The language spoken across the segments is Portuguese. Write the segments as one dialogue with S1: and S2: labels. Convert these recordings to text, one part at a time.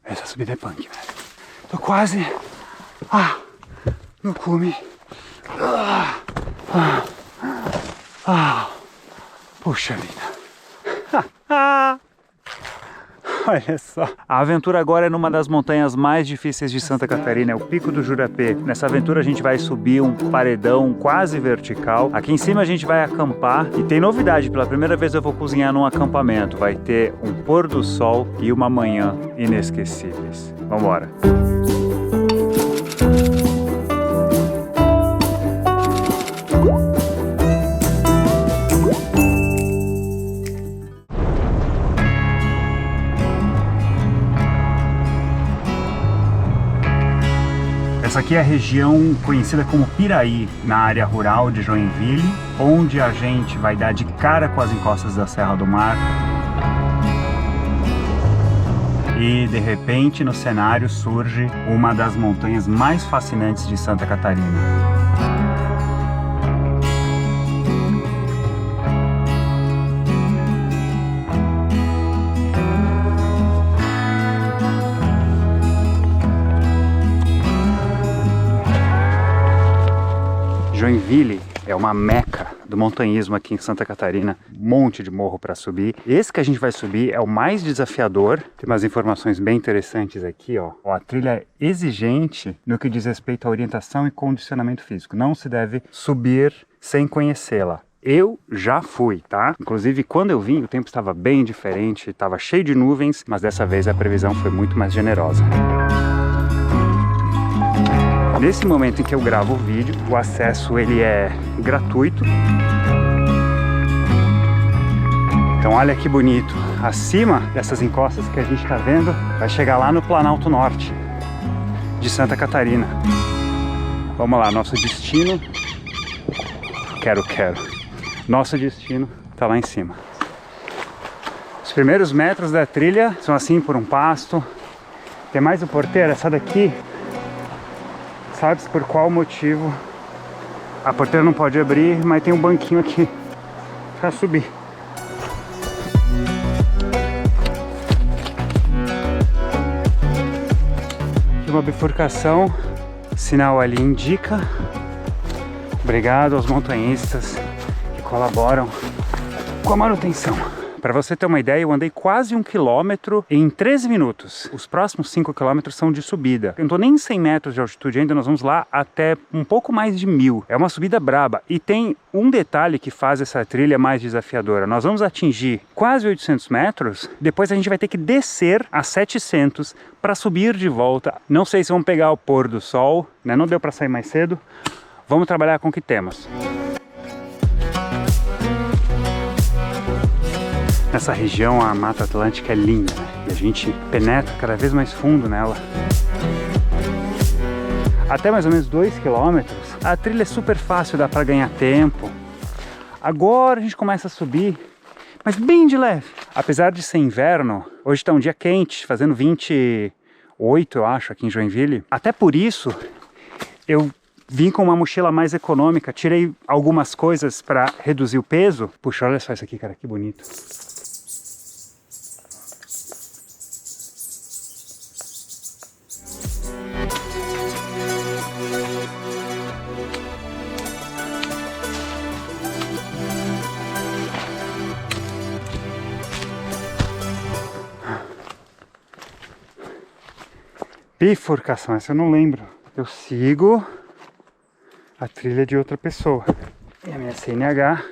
S1: Essa subida é punk, velho. Tô quase no cume. Puxa vida. Olha só. A aventura agora é numa das montanhas mais difíceis de Santa Catarina, é o Pico do Jurapê. Nessa aventura a gente vai subir um paredão quase vertical. Aqui em cima a gente vai acampar e tem novidade, pela primeira vez eu vou cozinhar num acampamento. Vai ter um pôr do sol e uma manhã inesquecíveis. Vambora! Essa aqui é a região conhecida como Piraí, na área rural de Joinville, onde a gente vai dar de cara com as encostas da Serra do Mar. E de repente no cenário surge uma das montanhas mais fascinantes de Santa Catarina. Joinville é uma meca do montanhismo aqui em Santa Catarina, um monte de morro para subir. Esse que a gente vai subir é o mais desafiador. Tem umas informações bem interessantes aqui, ó. A trilha é exigente no que diz respeito à orientação e condicionamento físico. Não se deve subir sem conhecê-la. Eu já fui, tá? Inclusive, quando eu vim, o tempo estava bem diferente, estava cheio de nuvens, mas dessa vez a previsão foi muito mais generosa. Nesse momento em que eu gravo o vídeo, o acesso ele é gratuito. Então olha que bonito, acima dessas encostas que a gente está vendo, vai chegar lá no Planalto Norte de Santa Catarina. Vamos lá, nosso destino, quero. Nosso destino está lá em cima. Os primeiros metros da trilha são assim por um pasto. Tem mais o porteiro, essa daqui. Sabe-se por qual motivo a porteira não pode abrir, mas tem um banquinho aqui para subir. Aqui uma bifurcação, sinal ali indica. Obrigado aos montanhistas que colaboram com a manutenção. Para você ter uma ideia, eu andei quase 1 quilômetro em 13 minutos. Os próximos 5 quilômetros são de subida. Eu não estou nem em 100 metros de altitude ainda, nós vamos lá até um pouco mais de 1000. É uma subida braba. E tem um detalhe que faz essa trilha mais desafiadora. Nós vamos atingir quase 800 metros, depois a gente vai ter que descer a 700 para subir de volta. Não sei se vamos pegar o pôr do sol, né? Não deu para sair mais cedo. Vamos trabalhar com o que temos. Nessa região a Mata Atlântica é linda, né? E a gente penetra cada vez mais fundo nela. Até mais ou menos 2 quilômetros, a trilha é super fácil, dá para ganhar tempo. Agora a gente começa a subir, mas bem de leve. Apesar de ser inverno, hoje está um dia quente, fazendo 28 eu acho aqui em Joinville. Até por isso eu vim com uma mochila mais econômica, tirei algumas coisas para reduzir o peso. Puxa, olha só isso aqui, cara, que bonito. Bifurcação, essa eu não lembro. Eu sigo a trilha de outra pessoa. E a minha CNH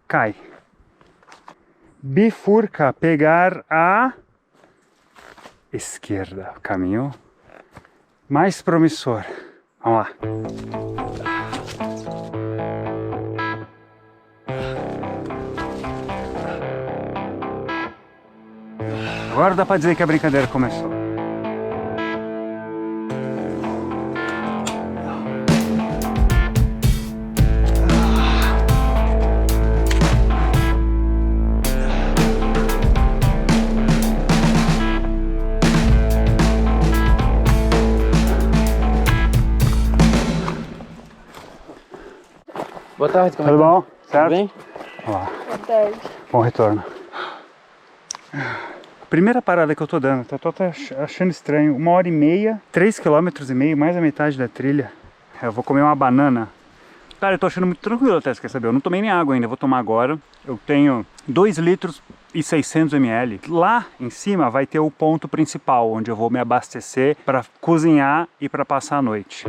S1: cai. Bifurca, pegar a esquerda. Caminho mais promissor. Vamos lá. Agora dá pra dizer que a brincadeira começou.
S2: Boa tarde, como é
S1: Tudo
S2: que tá?
S1: bom? Certo?
S2: Tudo bem?
S1: Olá.
S3: Boa tarde.
S1: Bom retorno. Primeira parada que eu tô dando, tô achando estranho. 1h30, 3,5 km, mais a metade da trilha. Eu vou comer uma banana. Cara, eu tô achando muito tranquilo até, você quer saber? Eu não tomei nem água ainda, vou tomar agora. Eu tenho 2 litros e 600 ml. Lá em cima vai ter o ponto principal, onde eu vou me abastecer para cozinhar e para passar a noite.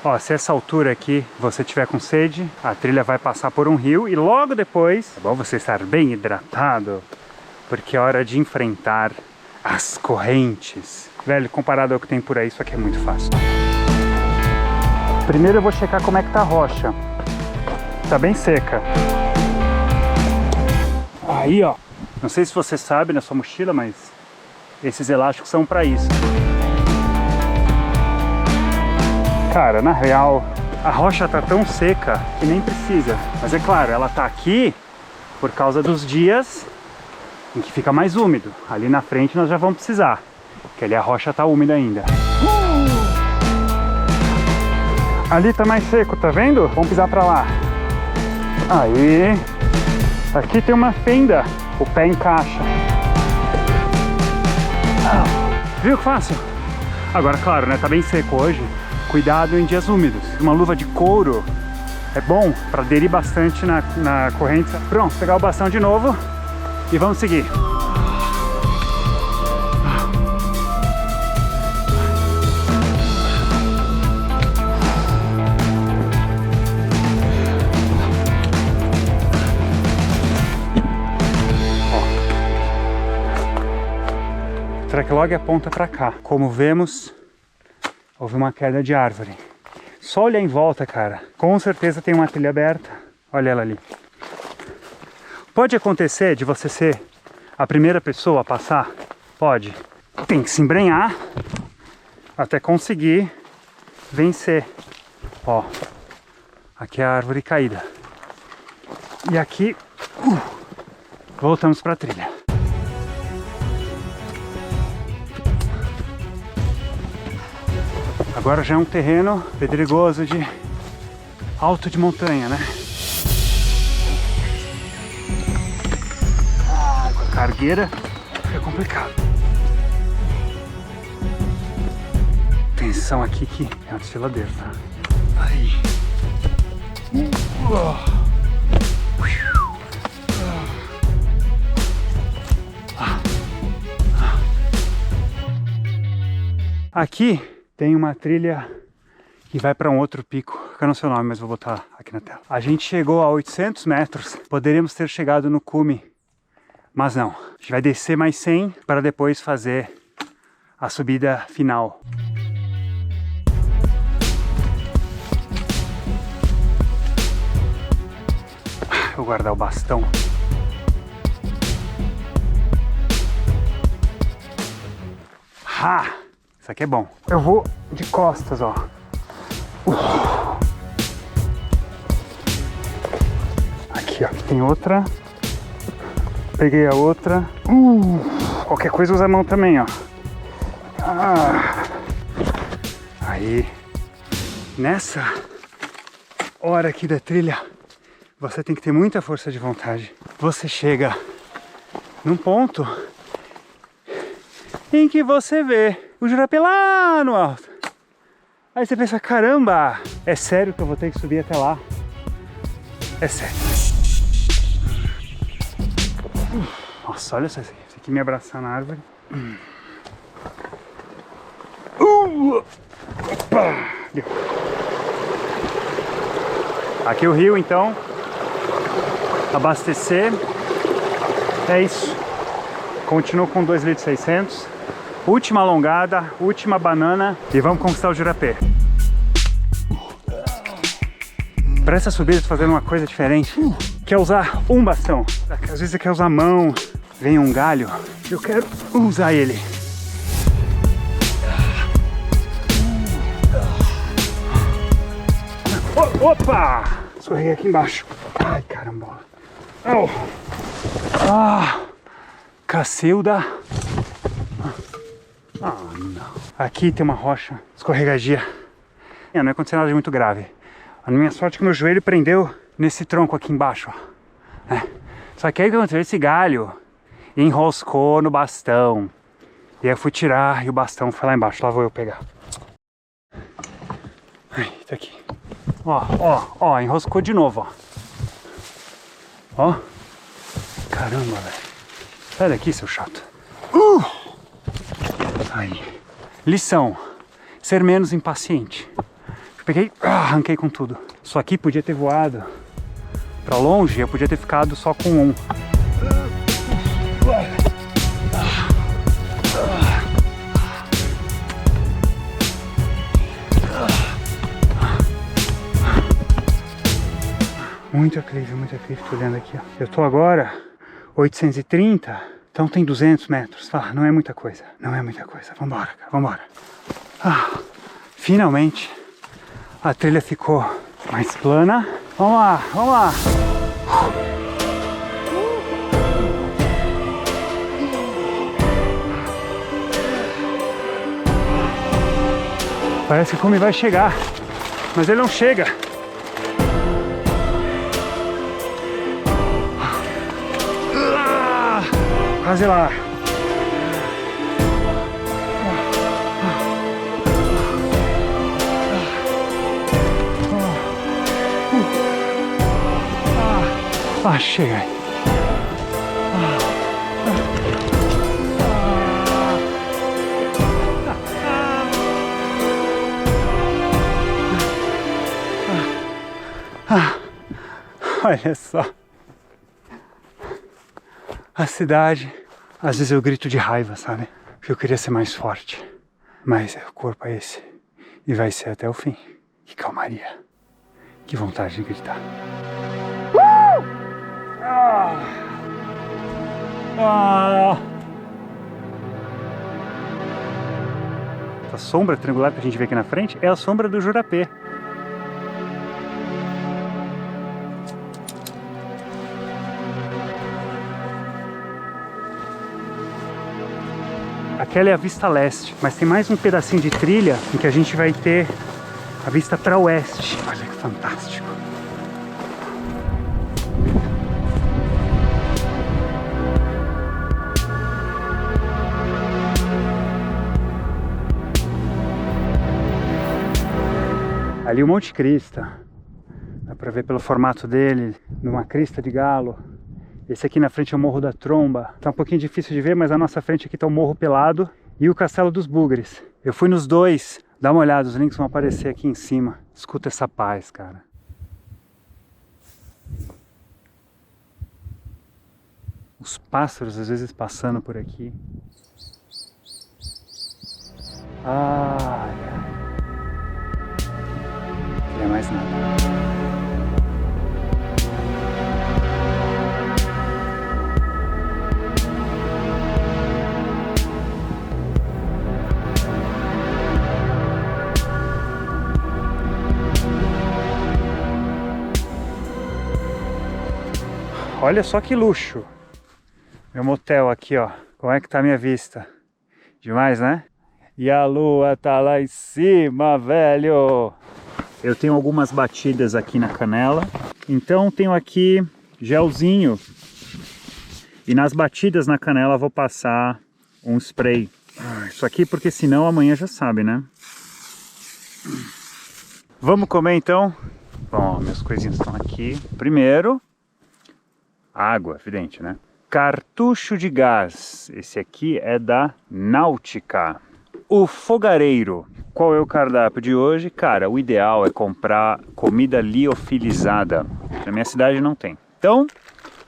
S1: Ó, se essa altura aqui você tiver com sede, a trilha vai passar por um rio e logo depois é bom você estar bem hidratado, porque é hora de enfrentar as correntes. Velho, comparado ao que tem por aí, isso aqui é muito fácil. Primeiro eu vou checar como é que tá a rocha. Tá bem seca. Aí, ó. Não sei se você sabe na sua mochila, mas esses elásticos são para isso. Cara, na real, a rocha tá tão seca que nem precisa. Mas é claro, ela tá aqui por causa dos dias em que fica mais úmido. Ali na frente nós já vamos precisar, porque ali a rocha tá úmida ainda. Ali tá mais seco, tá vendo? Vamos pisar pra lá. Aí. Aqui tem uma fenda, o pé encaixa. Viu que fácil? Agora, claro, né? Tá bem seco hoje. Cuidado em dias úmidos. Uma luva de couro é bom para aderir bastante na corrente. Pronto, pegar o bastão de novo e vamos seguir. O tracklog aponta para cá. Como vemos, houve uma queda de árvore. Só olhar em volta, cara. Com certeza tem uma trilha aberta. Olha ela ali. Pode acontecer de você ser a primeira pessoa a passar? Pode. Tem que se embrenhar até conseguir vencer. Ó. Aqui é a árvore caída. E aqui... voltamos para a trilha. Agora já é um terreno pedregoso de alto de montanha, né? Com a cargueira fica complicado. Atenção aqui que é uma desfiladeira, tá? Aí. Aqui tem uma trilha que vai para um outro pico, que eu não sei o nome, mas vou botar aqui na tela. A gente chegou a 800 metros, poderíamos ter chegado no cume, mas não. A gente vai descer mais 100 para depois fazer a subida final. Vou guardar o bastão. Ha! Isso aqui é bom. Eu vou de costas, ó. Aqui, ó. Tem outra. Peguei a outra. Qualquer coisa usa a mão também, ó. Aí. Nessa hora aqui da trilha, você tem que ter muita força de vontade. Você chega num ponto em que você vê o Jurapé lá no alto. Aí você pensa, caramba, é sério que eu vou ter que subir até lá? É sério. Nossa, olha só isso aqui. Esse aqui me abraçar na árvore. Opa! Deu. Aqui o rio, então. Abastecer. É isso. Continuo com 2,6 litros. Última alongada, última banana e vamos conquistar o Jurapé. Para essa subida, tô fazendo uma coisa diferente. Quer usar um bastão. Às vezes você quer usar a mão, vem um galho. Eu quero usar ele. Opa! Escorreguei aqui embaixo. Ai, caramba. Oh. Cacilda. Não. Aqui tem uma rocha escorregadia. Não ia acontecer nada de muito grave. A minha sorte é que meu joelho prendeu nesse tronco aqui embaixo, ó. Só que aí o que aconteceu? Esse galho enroscou no bastão. E aí eu fui tirar e o bastão foi lá embaixo. Lá vou eu pegar. Ai, tá aqui. Ó, enroscou de novo, ó. Ó. Caramba, velho. Sai daqui, seu chato. Aí. Lição. Ser menos impaciente. Eu peguei, arranquei com tudo. Isso aqui podia ter voado pra longe, eu podia ter ficado só com um. Muito aclive, tô olhando aqui, ó. Eu tô agora 830, então tem 200 metros. Não é muita coisa, não é muita coisa. Vambora, cara, vambora. Finalmente a trilha ficou mais plana. Vamos lá, vamos lá. Parece que o cume vai chegar, mas ele não chega. Quase lá. Chega aí. Olha só. A cidade, às vezes eu grito de raiva, sabe? Porque eu queria ser mais forte. Mas o corpo é esse. E vai ser até o fim. Que calmaria. Que vontade de gritar. Essa sombra triangular que a gente vê aqui na frente é a sombra do Jurapê. Aquela é a vista leste, mas tem mais um pedacinho de trilha em que a gente vai ter a vista para oeste. Olha que fantástico. Ali o Monte Crista, dá para ver pelo formato dele, numa crista de galo. Esse aqui na frente é o Morro da Tromba. Tá um pouquinho difícil de ver, mas à nossa frente aqui tá o Morro Pelado e o Castelo dos Bugres. Eu fui nos dois, dá uma olhada, os links vão aparecer aqui em cima. Escuta essa paz, cara. Os pássaros às vezes passando por aqui. Não é mais nada. Olha só que luxo. Meu motel aqui, ó. Como é que tá a minha vista? Demais, né? E a lua tá lá em cima, velho. Eu tenho algumas batidas aqui na canela. Então tenho aqui gelzinho. E nas batidas na canela eu vou passar um spray. Isso aqui porque senão amanhã já sabe, né? Vamos comer então? Bom, minhas coisinhas estão aqui. Primeiro, água, evidente, né? Cartucho de gás. Esse aqui é da Náutica. O fogareiro. Qual é o cardápio de hoje? Cara, o ideal é comprar comida liofilizada. Na minha cidade não tem. Então,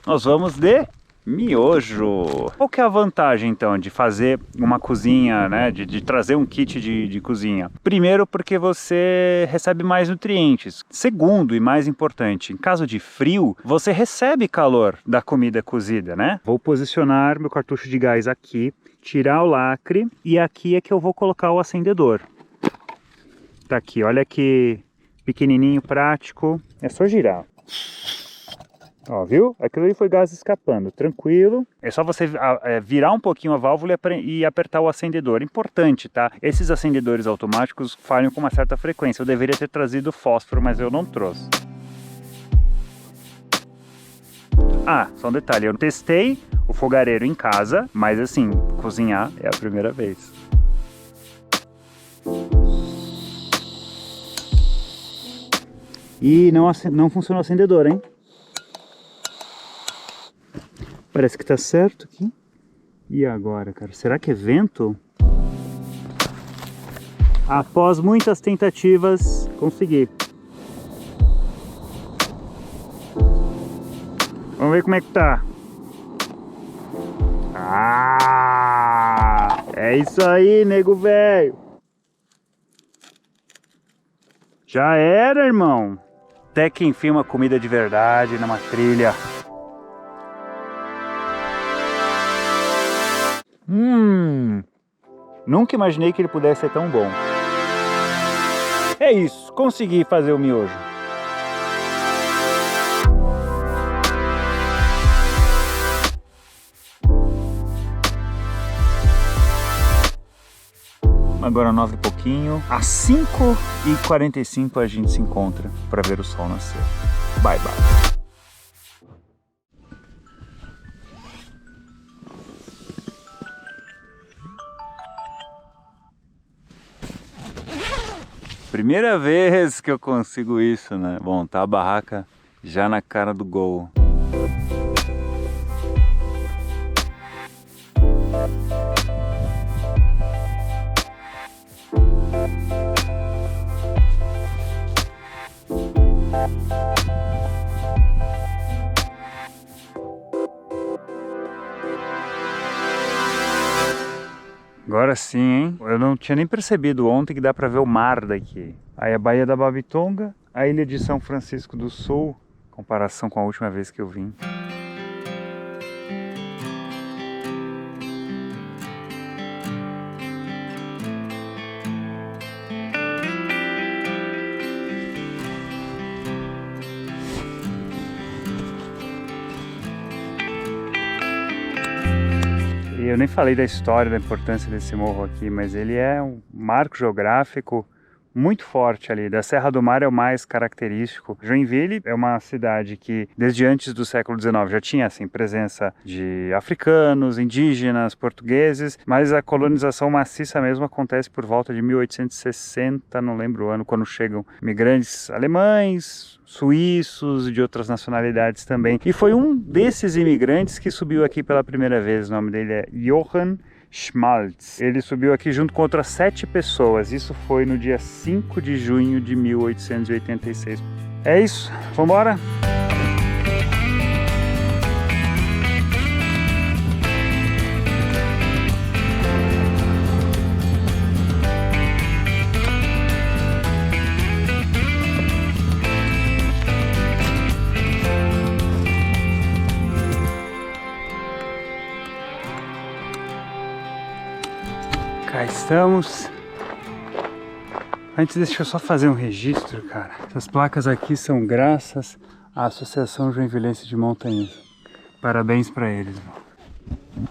S1: nós vamos de miojo. Qual que é a vantagem, então, de fazer uma cozinha, né? De trazer um kit de cozinha? Primeiro, porque você recebe mais nutrientes. Segundo, e mais importante, em caso de frio, você recebe calor da comida cozida, né? Vou posicionar meu cartucho de gás aqui, tirar o lacre, e aqui é que eu vou colocar o acendedor. Tá aqui, olha que pequenininho, prático. É só girar. Ó, viu? Aquilo ali foi gás escapando, tranquilo. É só você virar um pouquinho a válvula e apertar o acendedor. Importante, tá? Esses acendedores automáticos falham com uma certa frequência. Eu deveria ter trazido fósforo, mas eu não trouxe. Ah, só um detalhe, eu testei o fogareiro em casa, mas assim, cozinhar é a primeira vez. E não funcionou o acendedor, hein? Parece que tá certo aqui. E agora, cara? Será que é vento? Após muitas tentativas, consegui. Vamos ver como é que tá. Ah! É isso aí, nego velho. Já era, irmão. Até que enfim uma comida de verdade numa trilha. Nunca imaginei que ele pudesse ser tão bom. É isso, consegui fazer o miojo. Agora 9 e pouquinho, às 5h45 a gente se encontra para ver o sol nascer. Bye, bye. Primeira vez que eu consigo isso, né? Bom, tá a barraca já na cara do gol. Agora sim, hein? Eu não tinha nem percebido ontem que dá pra ver o mar daqui. Aí a Baía da Babitonga, a ilha de São Francisco do Sul, em comparação com a última vez que eu vim. Eu nem falei da história, da importância desse morro aqui, mas ele é um marco geográfico muito forte ali. Da Serra do Mar é o mais característico. Joinville é uma cidade que, desde antes do século XIX, já tinha assim, presença de africanos, indígenas, portugueses, mas a colonização maciça mesmo acontece por volta de 1860, não lembro o ano, quando chegam imigrantes alemães, suíços e de outras nacionalidades também. E foi um desses imigrantes que subiu aqui pela primeira vez. O nome dele é Johann Schmaltz. Ele subiu aqui junto com outras 7 pessoas. Isso foi no dia 5 de junho de 1886. É isso, vamos embora? Cá estamos. Antes deixa eu só fazer um registro, cara. Essas placas aqui são graças à Associação Joinvilense de Montanhismo. Parabéns pra eles, mano.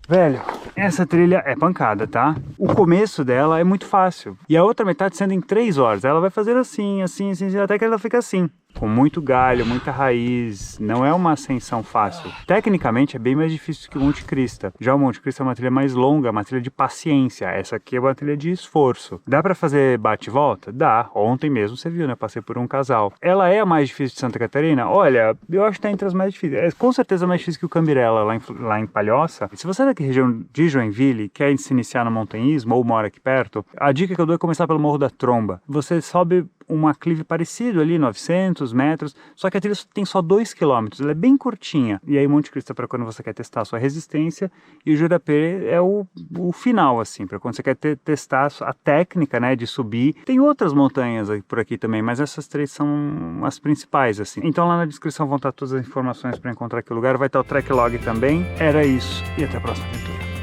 S1: Velho, essa trilha é pancada, tá? O começo dela é muito fácil. E a outra metade sendo em 3 horas. Ela vai fazer assim, assim, assim, até que ela fica assim. Com muito galho, muita raiz, não é uma ascensão fácil. Tecnicamente é bem mais difícil que o Monte Crista. Já o Monte Crista é uma trilha mais longa, uma trilha de paciência. Essa aqui é uma trilha de esforço. Dá pra fazer bate e volta? Dá. Ontem mesmo você viu, né? Passei por um casal. Ela é a mais difícil de Santa Catarina? Olha, eu acho que tá entre as mais difíceis. É com certeza mais difícil que o Cambirela, lá em Palhoça. Se você é daqui região de Joinville, quer se iniciar no montanhismo ou mora aqui perto, a dica que eu dou é começar pelo Morro da Tromba. Você sobe um aclive parecido ali, 900 metros, só que a trilha tem só 2 km, ela é bem curtinha. E aí Monte Cristo é para quando você quer testar a sua resistência, e o Jurapê é o final, assim, para quando você quer testar a técnica, né, de subir. Tem outras montanhas por aqui também, mas essas 3 são as principais, assim. Então lá na descrição vão estar todas as informações para encontrar aquele lugar, vai estar o track log também. Era isso, e até a próxima aventura.